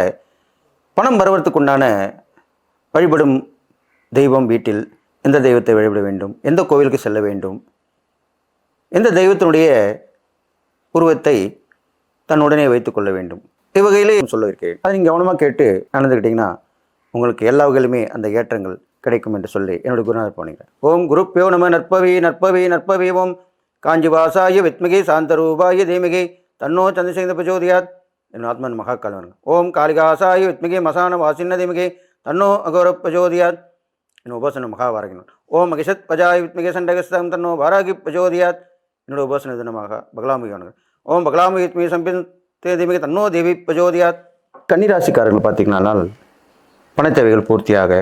பணம் வருவதற்கு உண்டான வழிபடும் தெய்வம், வீட்டில் எந்த தெய்வத்தை வழிபட வேண்டும், எந்த கோவிலுக்கு செல்ல வேண்டும், எந்த தெய்வத்தினுடைய உருவத்தை தன்னுடனே வைத்துக் கொள்ள வேண்டும், இவ்வகையிலே சொல்ல இருக்கிறேன். அதை நீங்கள் கவனமாக கேட்டு நடந்துக்கிட்டிங்கன்னா உங்களுக்கு எல்லா வகையிலுமே அந்த ஏற்றங்கள் கிடைக்கும் என்று சொல்லி என்னுடைய குருநாதர் போனீங்க. ஓம் குருப்பியோ நம நற்பவி நற்பவி நற்பவி ஓம் காஞ்சிவாசாய வித்மிகை சாந்தரூபாய தீமிகை தன்னோ சந்திரசேகர பிரச்சோதியாத் என் ஆத்மன் மகாகாலன். ஓம் காளிகாசாய வித்மிகை மசான வாசின்ன தீமிகை தன்னோ அகோர பிரச்சோதியாத் என் உபாசன மகாவாரகினன். ஓம் மகிஷத் பஜாய வித்மிகை சண்டகஸ்தம் தன்னோ வாராகி பிரச்சோதியாத் என்னோட உபாசன தினமாக பகலாமுகியானங்கள். ஓம் பகலாமுகி வித்மிகை சம்பின் தீமிகை தன்னோ தேவி பிரச்சோதியாத். கன்னிராசிக்காரர்கள் பார்த்தீங்கன்னா பண தேவைகள் பூர்த்தியாக,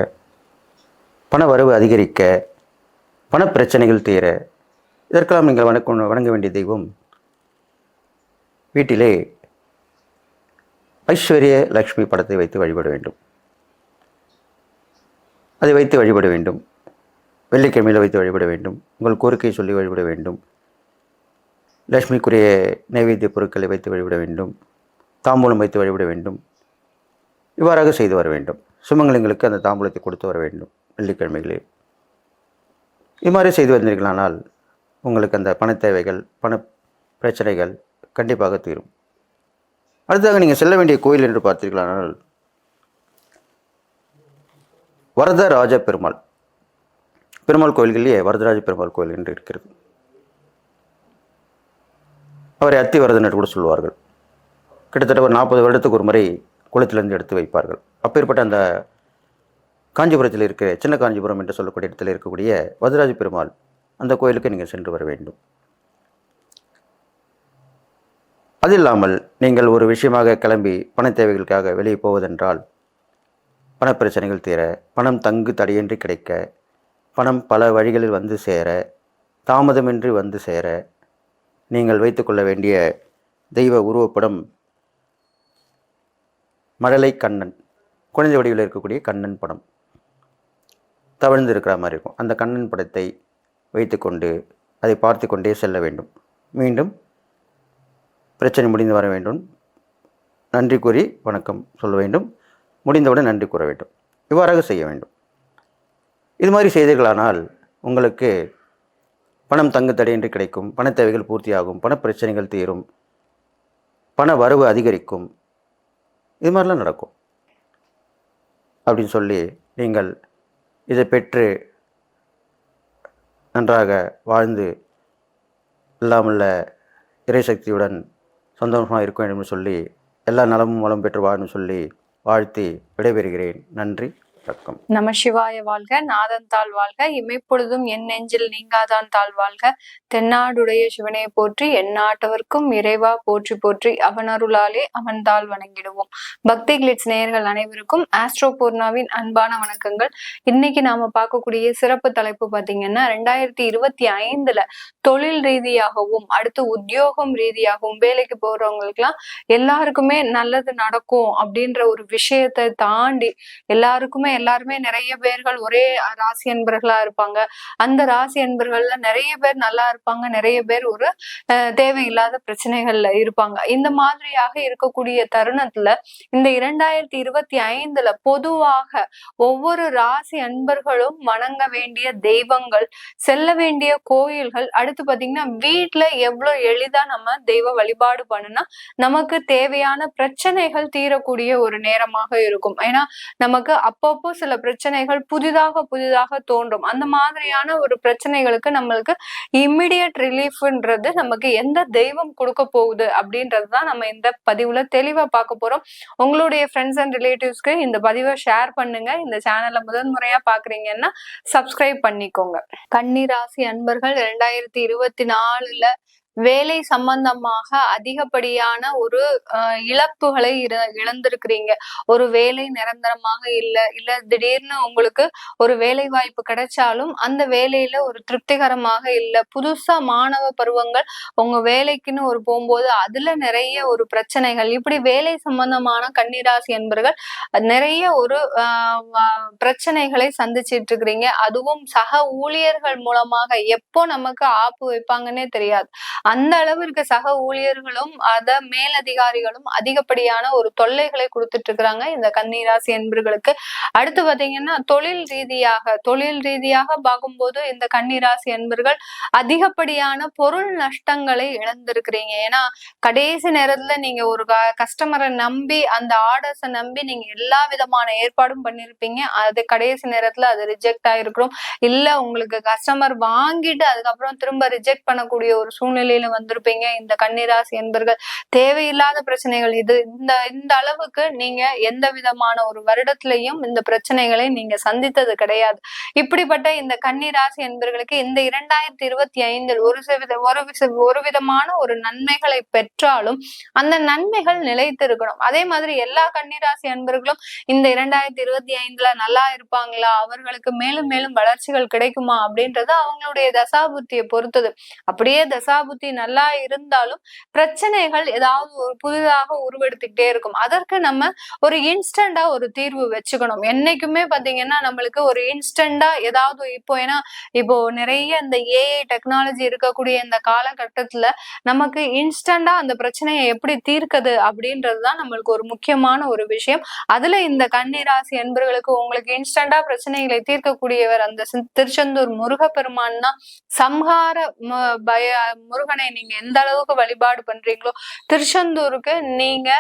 பண வரவு அதிகரிக்க, பண பிரச்சனைகள் தீர, இதற்கெல்லாம் நீங்கள் வணங்க வேண்டிய தெய்வம் வீட்டிலே ஐஸ்வர்ய லக்ஷ்மி படத்தை வைத்து வழிபட வேண்டும். அதை வைத்து வழிபட வேண்டும். வெள்ளிக்கிழமையில் வைத்து வழிபட வேண்டும். உங்கள் கோரிக்கையை சொல்லி வழிபட வேண்டும். லக்ஷ்மிக்குரிய நைவேத்திய பொருட்களை வைத்து வழிபட வேண்டும். தாம்பூலம் வைத்து வழிபட வேண்டும். இவ்வாறாக செய்து வர வேண்டும். சுமங்கலிங்களுக்கு அந்த தாம்பூலத்தை கொடுத்து வர வேண்டும் வெள்ளிக்கிழமைகளே. இது மாதிரி செய்து வந்தீர்களானால் உங்களுக்கு அந்த பண தேவைகள், பண பிரச்சனைகள் கண்டிப்பாக தீரும். அடுத்ததாக நீங்கள் செல்ல வேண்டிய கோயில் என்று பார்த்தீர்களானால் வரதராஜ பெருமாள் கோயில்களிலே வரதராஜ பெருமாள் கோயில் என்று இருக்கிறது. அவரை அத்திவரதன் என்று கூட சொல்வார்கள். கிட்டத்தட்ட ஒரு 40 வருடத்துக்கு ஒரு முறை குளத்திலிருந்து எடுத்து வைப்பார்கள். அப்பேற்பட்ட அந்த காஞ்சிபுரத்தில் இருக்கிற சின்ன காஞ்சிபுரம் என்று சொல்லக்கூடிய இடத்தில் இருக்கக்கூடிய வரதராஜ பெருமாள் அந்த கோயிலுக்கு நீங்கள் சென்று வர வேண்டும். அது இல்லாமல் நீங்கள் ஒரு விஷயமாக கிளம்பி பண தேவைகளுக்காக வெளியே போவதென்றால் பணப்பிரச்சனைகள் தீர, பணம் தங்கு தடையின்றி கிடைக்க, பணம் பல வழிகளில் வந்து சேர, தாமதமின்றி வந்து சேர நீங்கள் வைத்துக்கொள்ள வேண்டிய தெய்வ உருவப்படம் மழலை கண்ணன், குழந்தை வடிவில் இருக்கக்கூடிய கண்ணன் படம் தவழ்ந்து இருக்கிற மாதிரி இருக்கும். அந்த கண்ணன் படத்தை வைத்துக்கொண்டு அதை பார்த்து கொண்டே செல்ல வேண்டும். மீண்டும் பிரச்சனை முடிந்து வர வேண்டும். நன்றி கூறி வணக்கம் சொல்ல வேண்டும். முடிந்தவுடன் நன்றி கூற வேண்டும். இவ்வாறாக செய்ய வேண்டும். இது மாதிரி செய்தீர்களானால் உங்களுக்கு பணம் தங்கு தடையின்றி கிடைக்கும், பண தேவைகள் பூர்த்தியாகும், பண பிரச்சனைகள் தீரும், பண வரவு அதிகரிக்கும். இது மாதிரிலாம் நடக்கும் அப்படின்னு சொல்லி நீங்கள் இதை பெற்று நன்றாக வாழ்ந்து இல்லாமல்ல இறைசக்தியுடன் சந்தோஷமாக இருக்க வேண்டும் என்று சொல்லி எல்லா நலமும் வளம் பெற்று வாழணும் சொல்லி வாழ்த்தி விடைபெறுகிறேன். நன்றி, வணக்கம். நம சிவாய வாழ்க. நாதன் தாழ் வாழ்க. இமைப்பொழுதும் என் நெஞ்சில் நீங்காதான் தாழ் வாழ்க. தென்னாடுடைய சிவனை போற்றி, எந்நாட்டவர்க்கும் இறைவா போற்றி போற்றி, அவன் அருளாலே அவன் தாழ் வணங்கிடுவோம். பக்தி கிளிட்ஸ் நேயர்கள் அனைவருக்கும் ஆஸ்ட்ரோ பூர்ணாவின் அன்பான வணக்கங்கள். இன்னைக்கு நாம பார்க்கக்கூடிய சிறப்பு தலைப்பு பாத்தீங்கன்னா 2025 தொழில் ரீதியாகவும் அடுத்து உத்தியோகம் ரீதியாகவும் வேலைக்கு போறவங்களுக்குலாம் எல்லாருக்குமே நல்லது நடக்கும் அப்படின்ற ஒரு விஷயத்தை தாண்டி எல்லாருமே நிறைய பேர்கள் ஒரே ராசி அன்பர்களா இருப்பாங்க. அந்த ராசி அன்பர்கள்ல நிறைய பேர் நல்லா இருப்பாங்க, நிறைய பேர் ஒரு தேவையில்லாத பிரச்சனைகள்ல இருப்பாங்க. இந்த மாதிரியாக இருக்கக்கூடிய தருணத்துல இந்த 2025 பொதுவாக ஒவ்வொரு ராசி அன்பர்களும் வணங்க வேண்டிய தெய்வங்கள், செல்ல வேண்டிய கோயில்கள், அடுத்து பாத்தீங்கன்னா வீட்டுல எவ்வளவு எளிதா நம்ம தெய்வ வழிபாடு பண்ணுனா நமக்கு தேவையான பிரச்சனைகள் தீரக்கூடிய ஒரு நேரமாக இருக்கும். ஏன்னா நமக்கு அப்பப்போ சில பிரச்சனைகள் புதிதாக தோன்றும். அந்த மாதிரியான ஒரு பிரச்சனைகளுக்கு நம்மளுக்கு இம்மிடியட் ரிலீஃப்ன்றது நமக்கு எந்த தெய்வம் கொடுக்க போகுது அப்படின்றதுதான் நம்ம இந்த பதிவுல தெளிவா பார்க்க போறோம். உங்களுடைய ஃப்ரெண்ட்ஸ் அண்ட் ரிலேட்டிவ்ஸ்க்கு இந்த பதிவை ஷேர் பண்ணுங்க. இந்த சேனலை முதன்முறையா பாக்குறீங்கன்னா சப்ஸ்கிரைப் பண்ணிக்கோங்க. கன்னி ராசி அன்பர்கள் 2024 வேலை சம்பந்தமாக அதிகப்படியான ஒரு இழப்புகளை இழந்திருக்கிறீங்க. ஒரு வேலை நிரந்தரமாக இல்ல திடீர்னு உங்களுக்கு ஒரு வேலை வாய்ப்பு கிடைச்சாலும் அந்த வேலையில ஒரு திருப்திகரமாக இல்ல. புதுசா மாணவ பருவங்கள் உங்க வேலைக்குன்னு ஒரு போகும்போது அதுல நிறைய ஒரு பிரச்சனைகள், இப்படி வேலை சம்பந்தமான கன்னிராசி என்பர்கள் நிறைய ஒரு பிரச்சனைகளை சந்திச்சிட்டு இருக்கிறீங்க. அதுவும் சக ஊழியர்கள் மூலமாக எப்போ நமக்கு ஆப்பு வைப்பாங்கன்னே தெரியாது. அந்த அளவிற்கு சக ஊழியர்களும் மேலதிகாரிகளும் அதிகப்படியான ஒரு தொல்லைகளை கொடுத்துட்டு இருக்கிறாங்க இந்த கன்னிராசி என்பர்களுக்கு. அடுத்து பாத்தீங்கன்னா தொழில் ரீதியாக பார்க்கும்போது இந்த கன்னிராசி என்பர்கள் அதிகப்படியான பொருள் நஷ்டங்களை இழந்திருக்கிறீங்க. ஏன்னா கடைசி நேரத்துல நீங்க ஒரு கஸ்டமரை நம்பி அந்த ஆர்டர்ஸை நம்பி நீங்க எல்லா விதமான ஏற்பாடும் பண்ணிருப்பீங்க. அது கடைசி நேரத்துல அது ரிஜெக்ட் ஆயிருக்கிறோம். இல்ல உங்களுக்கு கஸ்டமர் வாங்கிட்டு அதுக்கப்புறம் திரும்ப ரிஜெக்ட் பண்ணக்கூடிய ஒரு சூழ்நிலையில வந்திருப்பீங்க இந்த கன்னிராசி என்பர்கள். தேவையில்லாத பிரச்சனைகள் இது. இந்த அளவுக்கு நீங்க எந்த விதமான ஒரு வருடத்திலையும் இந்த பிரச்சனைகளை நீங்க சந்தித்தது கிடையாது. இப்படிப்பட்ட இந்த கன்னிராசி என்பர்களுக்கு இந்த 2025 ஒரு விதமான ஒரு நன்மைகளை பெற்றாலும் அந்த நன்மைகள் நிலைத்திருக்கணும். அதே மாதிரி எல்லா கன்னிராசி அன்பர்களும் இந்த 2025 நல்லா இருப்பாங்களா, அவர்களுக்கு மேலும் மேலும் வளர்ச்சிகள் கிடைக்குமா அப்படின்றது அவங்களுடைய தசாபுத்தியை பொறுத்தது. அப்படியே தசாபுத்தி நல்லா இருந்தாலும் பிரச்சனைகள் ஏதாவது ஒரு புதிதாக உருவெடுத்துக்கிட்டே இருக்கும். அதற்கு நம்ம ஒரு இன்ஸ்டண்டா ஒரு தீர்வு வச்சுக்கணும். என்னைக்குமே பாத்தீங்கன்னா நம்மளுக்கு ஒரு இன்ஸ்டண்டா ஏதாவது இப்போ நிறைய இந்த ஏஐ டெக்னாலஜி இருக்கக்கூடிய இந்த காலகட்டத்துல நமக்கு இன்ஸ்டண்டா அந்த பிரச்சனையை எப்படி தீர்க்குது அப்படின்றதுதான் நம்மளுக்கு ஒரு முக்கியமான ஒரு விஷயம். அதுல இந்த கன்னிராசி என்பர்களுக்கு உங்களுக்கு இன்ஸ்டண்டா பிரச்சனைகளை தீர்க்கக்கூடியவர் அந்த திருச்செந்தூர் முருகப்பெருமான் தான். சம்ஹார முருகனை நீங்க எந்த அளவுக்கு வழிபாடு பண்றீங்களோ திருச்செந்தூருக்கு நீங்க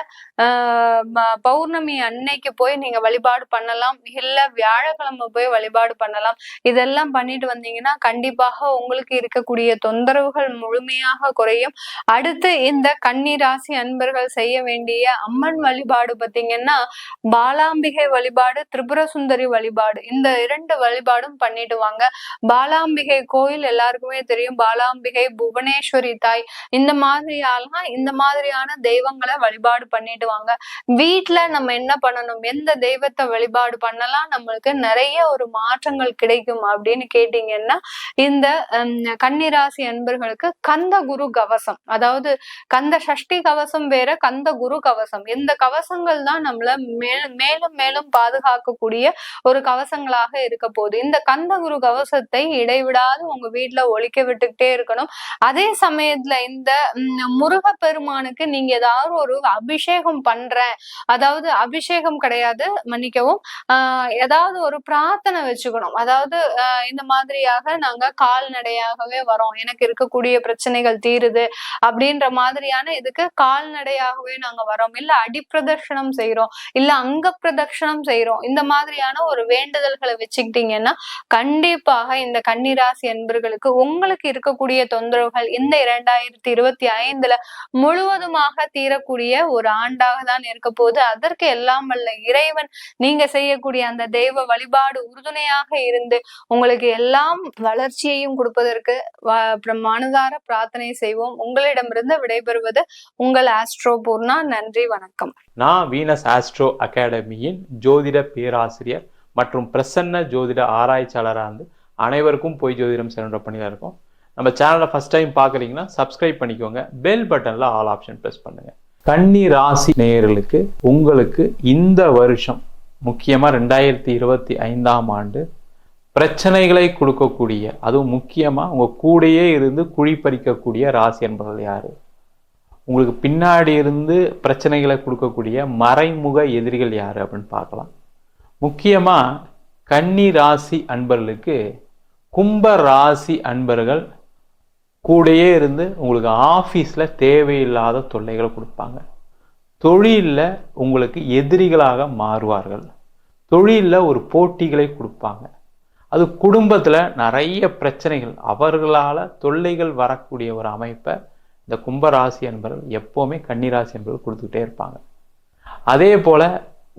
பௌர்ணமி அன்னைக்கு போய் நீங்க வழிபாடு பண்ணலாம், இல்ல வியாழக்கிழமை போய் வழிபாடு பண்ணலாம். இதெல்லாம் பண்ணிட்டு வந்தீங்கன்னா கண்டிப்பாக உங்களுக்கு இருக்கக்கூடிய தொந்தரவுகள் முழுமையாக குறையும். அடுத்து இந்த கன்னிராசி அன்பர்கள் செய்ய வேண்டிய அம்மன் வழிபாடு பாத்தீங்கன்னா பாலாம்பிகை வழிபாடு, திரிபுர சுந்தரி வழிபாடு, இந்த 2 வழிபாடும் பண்ணிட்டு வாங்க. பாலாம்பிகை கோயில் எல்லாருக்குமே தெரியும். பாலாம்பிகை, புவனேஸ்வரி தாய், இந்த மாதிரியான தெய்வங்களை வழிபாடு பண்ணிட்டு வாங்க. வீட்டுல நம்ம என்ன பண்ணணும், எந்த தெய்வத்தை வழிபாடு பண்ணலாம், நம்மளுக்கு நிறைய ஒரு மாற்றங்கள் கிடைக்கும் அப்படின்னு கேட்டீங்கன்னா இந்த கன்னிராசி அன்பர்களுக்கு கந்த குரு கவசம், அதாவது கந்த சஷ்டி கவசம் வேற, கந்த குரு கவசம், இந்த கவசங்கள் தான் நம்மள மேலும் மேலும் பாதுகாக்கக்கூடிய ஒரு கவசங்களாக இருக்க போகுது. இந்த கந்த குரு கவசத்தை இடைவிடாது உங்க வீட்டுல ஒழிக்க விட்டுக்கிட்டே இருக்கணும். அதே சமயத்துல இந்த முருகப்பெருமானுக்கு நீங்க ஏதாவது ஒரு அபிஷேகம் பண்றேன், அதாவது அபிஷேகம் கிடையாது, மன்னிக்கவும், ஏதாவது ஒரு பிரார்த்தனை வச்சுக்கணும். அதாவது இந்த மாதிரியாக நாங்க கால்நடையாகவே வரோம், எனக்கு இருக்கக்கூடிய பிரச்சனைகள் தீருது அப்படின்ற மாதிரியான இதுக்கு கால்நடையாகவே நாங்க வரோம், இல்ல அடிப்பிரதர்ஷனம் செய்யறோம், இல்ல அங்க பிரதட்சணம் செய்யறோம், இந்த மாதிரியான ஒரு வேண்டுதல்களை வச்சுக்கிட்டீங்கன்னா கண்டிப்பாக இந்த கன்னிராசி என்பர்களுக்கு உங்களுக்கு இருக்கக்கூடிய தொந்தரவுகள் இந்த 2025 முழுவதுமாக தீரக்கூடிய ஒரு ஆண்டாக தான் இருக்க போகுது. அதற்கு எல்லாம் வல்ல இறைவன் நீங்க செய்யக்கூடிய அந்த தெய்வ வழிபாடு உறுதுணையாக இருந்து உங்களுக்கு எல்லாம் வளர்ச்சியையும் கொடுப்பதற்கு மனதார பிரார்த்தனை செய்வோம். உங்களிடமிருந்து விடைபெறுவது உங்கள் ஆஸ்ட்ரோ பூர்ணா. நன்றி, வணக்கம். நான் வீனஸ் ஆஸ்ட்ரோ அகாடமியின் ஜோதிட பேராசிரியர் மற்றும் பிரசன்ன ஜோதிட ஆராய்ச்சியாளராக இருந்து அனைவருக்கும் போய் ஜோதிடம் சென்ற பண்ணிதான் இருக்கோம். நம்ம சேனலை ஃபர்ஸ்ட் டைம் பார்க்குறீங்கன்னா சப்ஸ்கிரைப் பண்ணிக்கோங்க, பெல் பட்டனில் ஆல் ஆப்ஷன் ப்ரெஸ் பண்ணுங்க. கன்னி ராசி நேயர்களுக்கு உங்களுக்கு இந்த வருஷம் முக்கியமாக 2025ஆம் ஆண்டு பிரச்சனைகளை கொடுக்கக்கூடிய, அதுவும் முக்கியமாக உங்கள் கூடையே இருந்து குழி பறிக்கக்கூடிய ராசி என்பவர்கள் யார், உங்களுக்கு பின்னாடி இருந்து பிரச்சனைகளை கொடுக்கக்கூடிய மறைமுக எதிரிகள் யார் அப்படின்னு பார்க்கலாம். முக்கியமாக கன்னி ராசி அன்பர்களுக்கு கும்ப ராசி அன்பர்கள் கூடையே இருந்து உங்களுக்கு ஆஃபீஸில் தேவையில்லாத தொல்லைகளை கொடுப்பாங்க. தொழிலில் உங்களுக்கு எதிரிகளாக மாறுவார்கள். தொழிலில் ஒரு போட்டிகளை கொடுப்பாங்க. அது குடும்பத்தில் நிறைய பிரச்சனைகள், அவர்களால் தொல்லைகள் வரக்கூடிய ஒரு அமைப்பை இந்த கும்பராசி என்பவர்கள் எப்போவுமே கன்னிராசி என்பவர்கள் கொடுத்துக்கிட்டே இருப்பாங்க. அதே போல்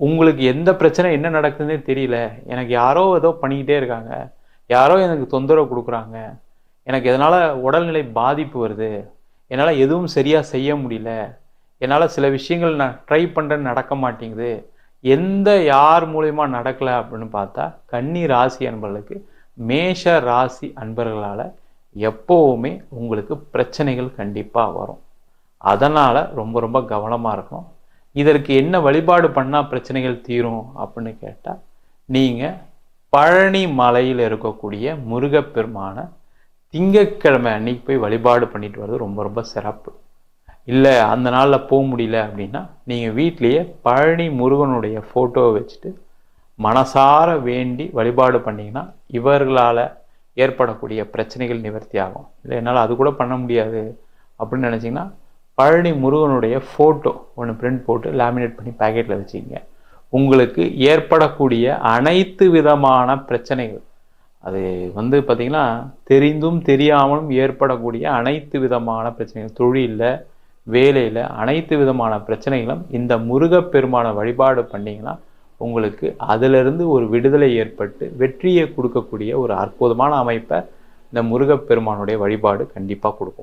உங்களுக்கு எந்த பிரச்சனை என்ன நடக்குதுன்னே தெரியல, எனக்கு யாரோ ஏதோ பண்ணிக்கிட்டே இருக்காங்க, யாரோ எனக்கு தொந்தரவு கொடுக்குறாங்க, எனக்கு எதனால் உடல்நிலை பாதிப்பு வருது, என்னால் எதுவும் சரியாக செய்ய முடியல, என்னால் சில விஷயங்கள் நான் ட்ரை பண்ணுறேன்னு நடக்க மாட்டேங்குது, யார் மூலயமா நடக்கலை அப்படின்னு பார்த்தா கன்னி ராசி அன்பர்களுக்கு மேஷ ராசி அன்பர்களால் எப்போவுமே உங்களுக்கு பிரச்சனைகள் கண்டிப்பாக வரும். அதனால் ரொம்ப ரொம்ப கவனமாக இருக்கும். இதற்கு என்ன வழிபாடு பண்ணால் பிரச்சனைகள் தீரும் அப்படின்னு கேட்டால், நீங்கள் பழனி மலையில் இருக்கக்கூடிய முருகப்பெருமானை திங்கட்கிழமை அன்னைக்கு போய் வழிபாடு பண்ணிட்டு வர்றது ரொம்ப ரொம்ப சிறப்பு. இல்லை அந்த நாளில் போக முடியல அப்படின்னா நீங்கள் வீட்லேயே பழனி முருகனுடைய ஃபோட்டோவை வச்சுட்டு மனசார வேண்டி வழிபாடு பண்ணிங்கன்னா இவர்களால் ஏற்படக்கூடிய பிரச்சனைகள் நிவர்த்தி ஆகும். இல்லை என்னால் அது கூட பண்ண முடியாது அப்படின்னு நினச்சிங்கன்னா பழனி முருகனுடைய ஃபோட்டோ ஒன்று பிரிண்ட் போட்டு லேமினேட் பண்ணி பேக்கெட்டில் வச்சுக்கிங்க. உங்களுக்கு ஏற்படக்கூடிய அனைத்து விதமான பிரச்சனைகள், அது பார்த்திங்கன்னா தெரிந்தும் தெரியாமலும் ஏற்படக்கூடிய அனைத்து விதமான பிரச்சனைகள், தொழிலில் வேலையில் அனைத்து விதமான பிரச்சனைகளும் இந்த முருகப்பெருமான வழிபாடு பண்ணிங்கன்னா உங்களுக்கு அதிலிருந்து ஒரு விடுதலை ஏற்பட்டு வெற்றியை கொடுக்கக்கூடிய ஒரு அற்புதமான அமைப்பை இந்த முருகப்பெருமானுடைய வழிபாடு கண்டிப்பாக கொடுக்கும்.